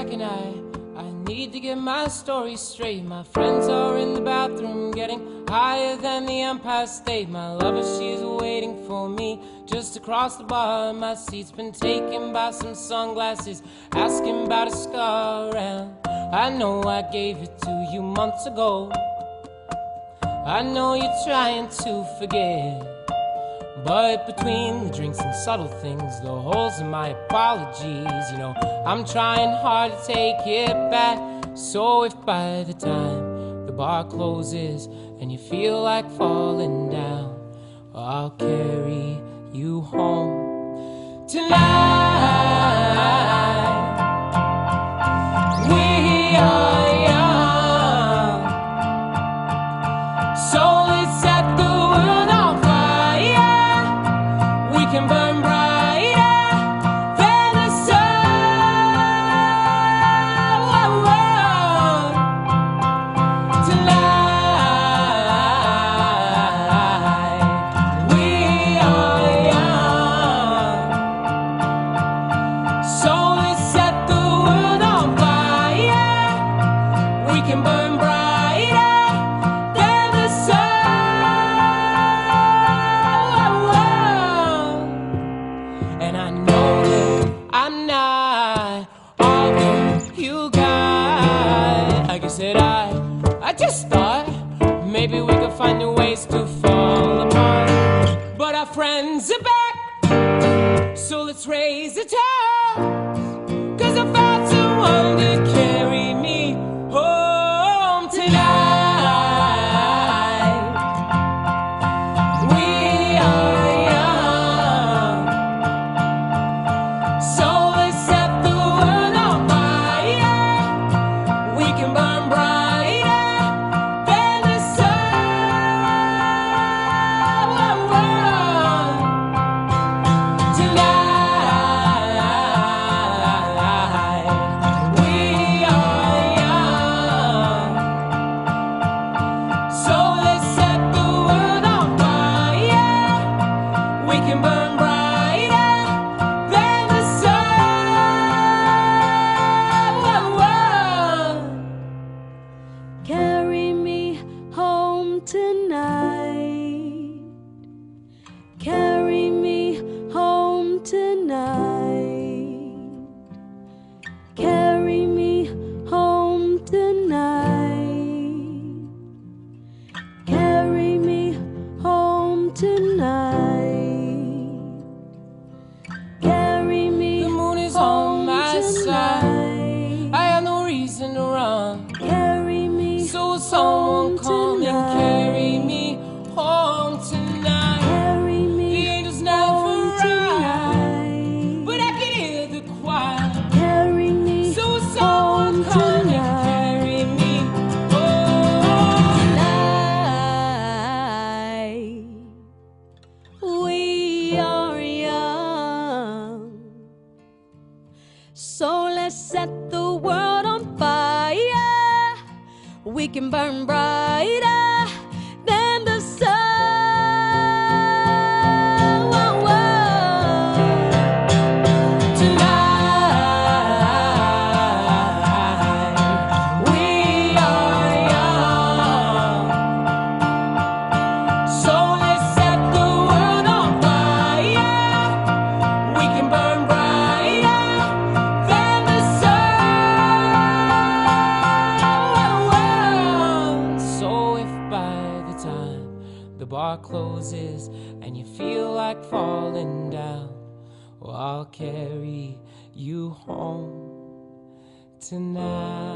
second, I need to get my story straight. My friends are in the bathroom getting higher than the Empire State. My lover, she's waiting for me just across the bar. My seat's been taken by some sunglasses, asking about a scar. And I know I gave it to you months ago. I know you're trying to forget, but between the drinks and subtle things, the holes in my apologies, you know, I'm trying hard to take it back. So if by the time the bar closes and you feel like falling down, I'll carry you home tonight. We are young, so let's set the world on fire. We can burn brighter than the sun tonight. We are young, so let's set the world on fire. We can burn brighter than the sun. And I know that I'm not all that you got. I guess that I just thought maybe we could find new ways to fall apart. But our friends are back, so let's raise a toast, 'cause I found someone to carry me home tonight. We are young, so let's set the world on fire. We can burn brighter than the sun tonight. We are young, so let's set the world on fire. We can burn brighter than the sun. Carry me home tonight. Carry me home tonight. Carry me home tonight. Carry me home tonight. Carry me The moon is on home my side. tonight. I have no reason to run, Carry me so will someone home come and carry tonight. me home tonight. Carry me The angels never home ride, tonight. but I can hear the choir. Carry me So will someone home come and tonight. carry me home. Tonight. We are young, so let's set the world on fire. We can burn brighter than the sun. Tonight, we are young, so let's set the world on fire. We can burn brighter than the sun. So if by the time the bar closes and you feel like falling down, well, I'll carry you home tonight.